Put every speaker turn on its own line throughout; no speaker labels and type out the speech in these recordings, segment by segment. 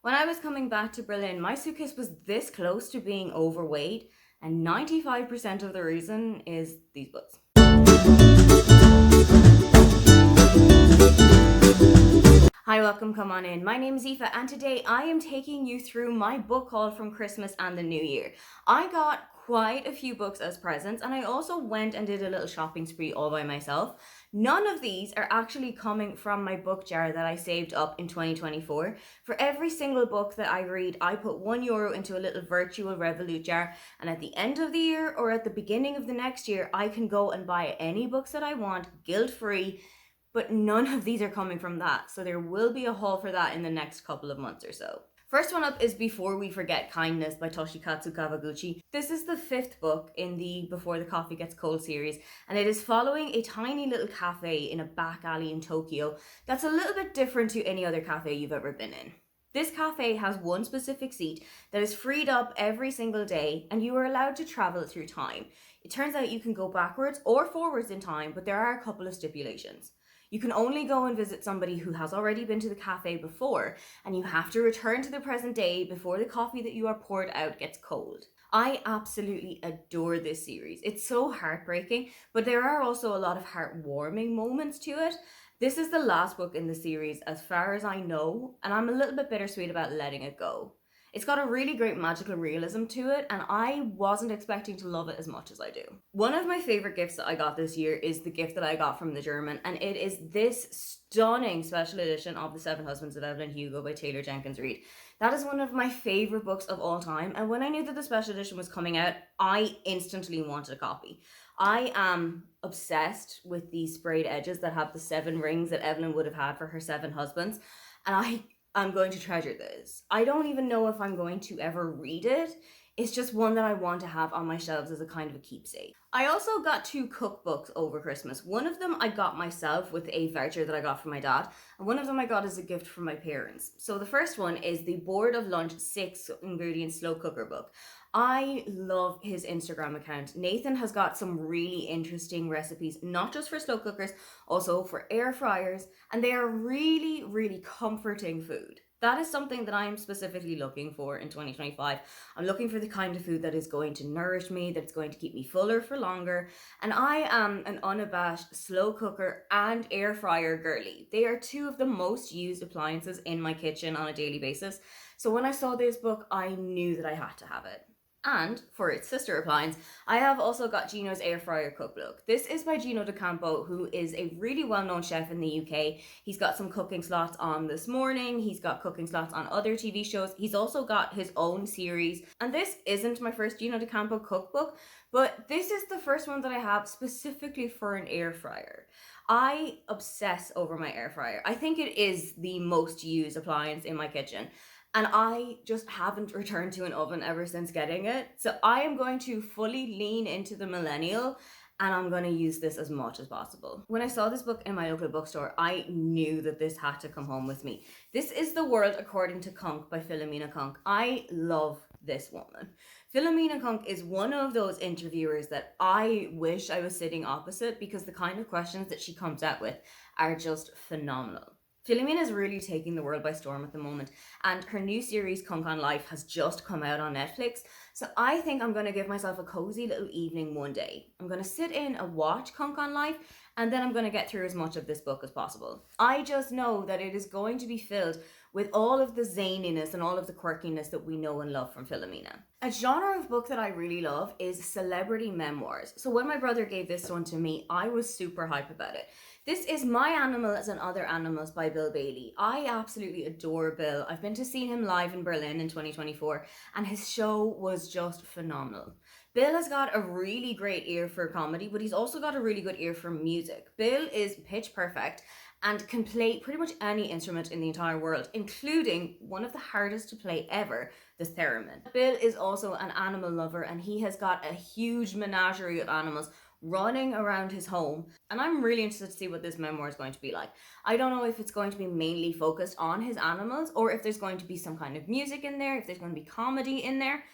When I was coming back to Berlin, my suitcase was this close to being overweight, and 95% of the reason is these books. Hi, welcome, come on in. My name is Aoife, and today I am taking you through my book haul from Christmas and the New Year. I got quite a few books as presents, and I also went and did a little shopping spree all by myself. None of these are actually coming from my book jar that I saved up in 2024. For every single book that I read, I put €1 into a little virtual Revolut jar, and at the end of the year or at the beginning of the next year, I can go and buy any books that I want, guilt-free. But none of these are coming from that, so there will be a haul for that in the next couple of months or so. First one up is Before We Forget Kindness by Toshikatsu Kawaguchi. This is the 5th book in the Before the Coffee Gets Cold series, and it is following a tiny little cafe in a back alley in Tokyo that's a little bit different to any other cafe you've ever been in. This cafe has one specific seat that is freed up every single day, and you are allowed to travel through time. It turns out you can go backwards or forwards in time, but there are a couple of stipulations. You can only go and visit somebody who has already been to the cafe before, and you have to return to the present day before the coffee that you are poured out gets cold. I absolutely adore this series. It's so heartbreaking, but there are also a lot of heartwarming moments to it. This is the last book in the series as far as I know, and I'm a little bit bittersweet about letting it go. It's got a really great magical realism to it, and I wasn't expecting to love it as much as I do. One of my favorite gifts that I got this year is the gift that I got from the German, and it is this stunning special edition of The Seven Husbands of Evelyn Hugo by Taylor Jenkins Reid. That is one of my favorite books of all time, and when I knew that the special edition was coming out, I instantly wanted a copy. I am obsessed with these sprayed edges that have the 7 rings that Evelyn would have had for her 7 husbands, and I'm going to treasure this. I don't even know if I'm going to ever read it. It's just one that I want to have on my shelves as a kind of a keepsake. I also got 2 cookbooks over Christmas. One of them I got myself with a voucher that I got from my dad, and one of them I got as a gift from my parents. So the first one is the Board of Lunch 6 ingredient slow cooker book. I love his Instagram account. Nathan has got some really interesting recipes, not just for slow cookers, also for air fryers, and they are really, really comforting food. That is something that I am specifically looking for in 2025. I'm looking for the kind of food that is going to nourish me, that's going to keep me fuller for longer, and I am an unabashed slow cooker and air fryer girly. They are 2 of the most used appliances in my kitchen on a daily basis, so when I saw this book, I knew that I had to have it. And for its sister appliance, I have also got Gino's Air Fryer Cookbook. This is by Gino D'Acampo, who is a really well-known chef in the UK. He's got some cooking slots on This Morning, he's got cooking slots on other TV shows, he's also got his own series. And this isn't my first Gino D'Acampo cookbook, but this is the first one that I have specifically for an air fryer. I obsess over my air fryer. I think it is the most used appliance in my kitchen, and I just haven't returned to an oven ever since getting it. So I am going to fully lean into the millennial, and I'm going to use this as much as possible. When I saw this book in my local bookstore, I knew that this had to come home with me. This is The World According to Kunk by Philomena Kunk. I love this woman. Philomena Kunk is one of those interviewers that I wish I was sitting opposite, because the kind of questions that she comes out with are just phenomenal. Philomena is really taking the world by storm at the moment, and her new series Kunk on Life has just come out on Netflix, so I think I'm going to give myself a cozy little evening one day. I'm going to sit in and watch Kunk on Life, and then I'm going to get through as much of this book as possible. I just know that it is going to be filled with all of the zaniness and all of the quirkiness that we know and love from Philomena. A genre of book that I really love is celebrity memoirs. So when my brother gave this one to me, I was super hype about it. This is My Animals and Other Animals by Bill Bailey. I absolutely adore Bill. I've been to see him live in Berlin in 2024, and his show was just phenomenal. Bill has got a really great ear for comedy, but he's also got a really good ear for music. Bill is pitch perfect and can play pretty much any instrument in the entire world, including one of the hardest to play ever, the theremin. Bill is also an animal lover, and he has got a huge menagerie of animals running around his home, and I'm really interested to see what this memoir is going to be like. I don't know if it's going to be mainly focused on his animals, or if there's going to be some kind of music in there, if there's going to be comedy in there.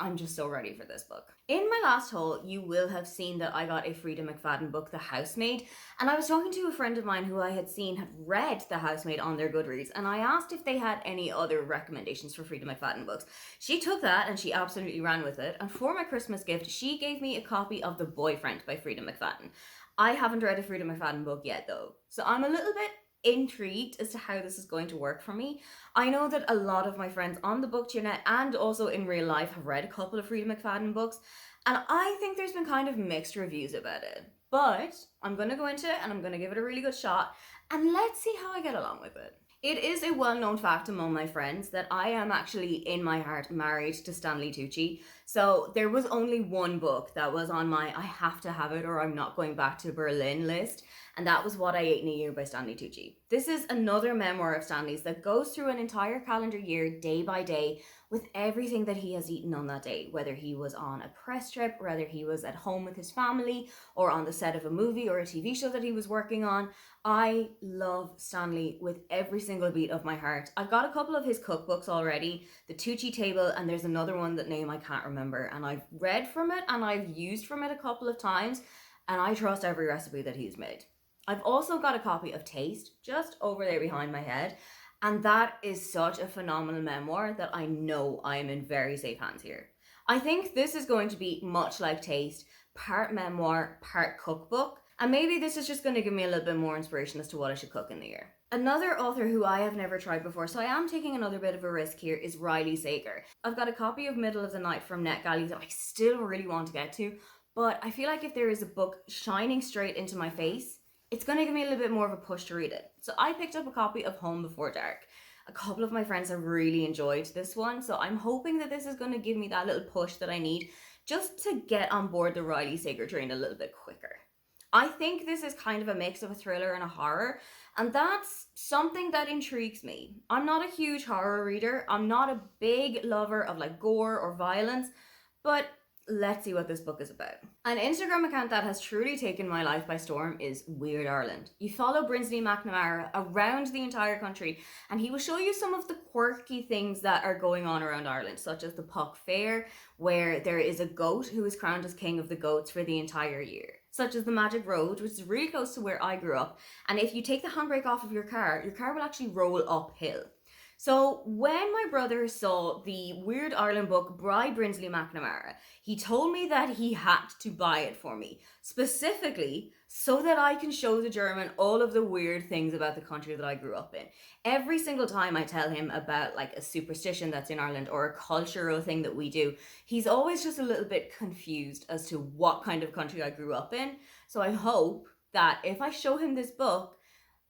I'm just so ready for this book. In my last haul, you will have seen that I got a Frida McFadden book, The Housemaid, and I was talking to a friend of mine who I had seen had read The Housemaid on their Goodreads, and I asked if they had any other recommendations for Frida McFadden books. She took that and she absolutely ran with it, and for my Christmas gift, she gave me a copy of The Boyfriend by Frida McFadden. I haven't read a Frida McFadden book yet though, so I'm a little bit intrigued as to how this is going to work for me. I know that a lot of my friends on the BookTubeNet and also in real life have read a couple of Frida McFadden books, and I think there's been kind of mixed reviews about it. But I'm going to go into it and I'm going to give it a really good shot, and let's see how I get along with it. It is a well-known fact among my friends that I am actually, in my heart, married to Stanley Tucci. So there was only one book that was on my I have to have it or I'm not going back to Berlin list, and that was What I Ate in a Year by Stanley Tucci. This is another memoir of Stanley's that goes through an entire calendar year, day by day, with everything that he has eaten on that day, whether he was on a press trip, whether he was at home with his family, or on the set of a movie or a TV show that he was working on. I love Stanley with every single beat of my heart. I've got a couple of his cookbooks already, the Tucci Table, and there's another one that name I can't remember, and I've read from it and I've used from it a couple of times, and I trust every recipe that he's made. I've also got a copy of Taste just over there behind my head, and that is such a phenomenal memoir that I know I am in very safe hands here. I think this is going to be much like Taste, part memoir, part cookbook, and maybe this is just going to give me a little bit more inspiration as to what I should cook in the year. Another author who I have never tried before, so I am taking another bit of a risk here, is Riley Sager. I've got a copy of Middle of the Night from NetGalley that I still really want to get to, but I feel like if there is a book shining straight into my face, it's going to give me a little bit more of a push to read it. So I picked up a copy of Home Before Dark. A couple of my friends have really enjoyed this one, so I'm hoping that this is going to give me that little push that I need just to get on board the Riley Sager train a little bit quicker. I think this is kind of a mix of a thriller and a horror, and that's something that intrigues me. I'm not a huge horror reader, I'm not a big lover of like gore or violence, but let's see what this book is about. An Instagram account that has truly taken my life by storm is Weird Ireland. You follow Brinsley McNamara around the entire country, and he will show you some of the quirky things that are going on around Ireland, such as the Puck Fair, where there is a goat who is crowned as king of the goats for the entire year, such as the Magic Road, which is really close to where I grew up, and if you take the handbrake off of your car will actually roll uphill. So when my brother saw the Weird Ireland book by Brinsley McNamara, he told me that he had to buy it for me, specifically so that I can show the German all of the weird things about the country that I grew up in. Every single time I tell him about like a superstition that's in Ireland or a cultural thing that we do, he's always just a little bit confused as to what kind of country I grew up in. So I hope that if I show him this book,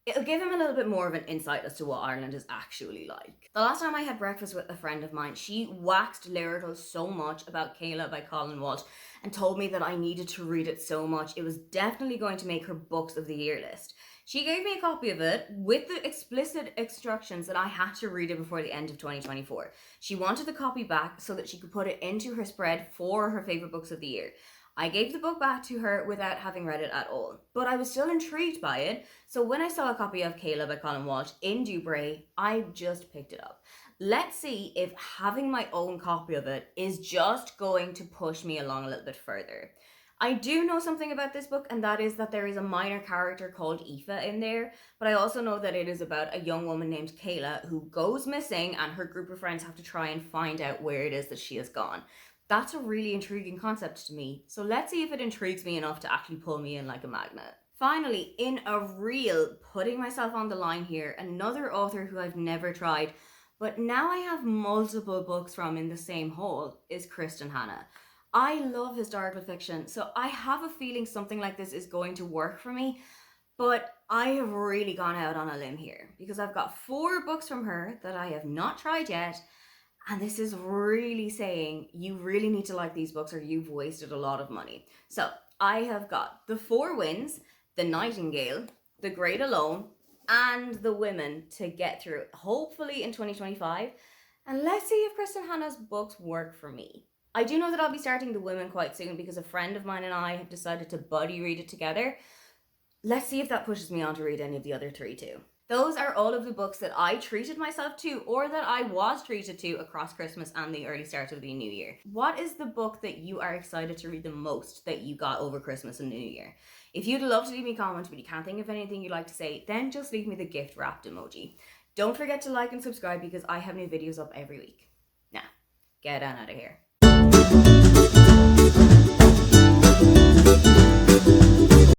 it'll give him a little bit more of an insight as to what Ireland is actually like. The last time I had breakfast with a friend of mine, she waxed lyrical so much about Kayla by Colin Walsh and told me that I needed to read it so much. It was definitely going to make her books of the year list. She gave me a copy of it with the explicit instructions that I had to read it before the end of 2024. She wanted the copy back so that she could put it into her spread for her favourite books of the year. I gave the book back to her without having read it at all, but I was still intrigued by it, so when I saw a copy of Kayla by Colin Walsh in Dubray, I just picked it up. Let's see if having my own copy of it is just going to push me along a little bit further. I do know something about this book, and that is that there is a minor character called Aoife in there, but I also know that it is about a young woman named Kayla who goes missing and her group of friends have to try and find out where it is that she has gone. That's a really intriguing concept to me, so let's see if it intrigues me enough to actually pull me in like a magnet. Finally, in a real putting myself on the line here, another author who I've never tried, but now I have multiple books from in the same haul, is Kristen Hannah. I love historical fiction, so I have a feeling something like this is going to work for me, but I have really gone out on a limb here because I've got 4 books from her that I have not tried yet. And this is really saying you really need to like these books or you've wasted a lot of money. So I have got The Four Winds, The Nightingale, The Great Alone, and The Women to get through, hopefully in 2025. And let's see if Kristen Hannah's books work for me. I do know that I'll be starting The Women quite soon because a friend of mine and I have decided to buddy read it together. Let's see if that pushes me on to read any of the other 3 too. Those are all of the books that I treated myself to, or that I was treated to across Christmas and the early start of the new year. What is the book that you are excited to read the most that you got over Christmas and New Year? If you'd love to leave me a comment but you can't think of anything you'd like to say, then just leave me the gift wrapped emoji. Don't forget to like and subscribe because I have new videos up every week. Now, get on out of here.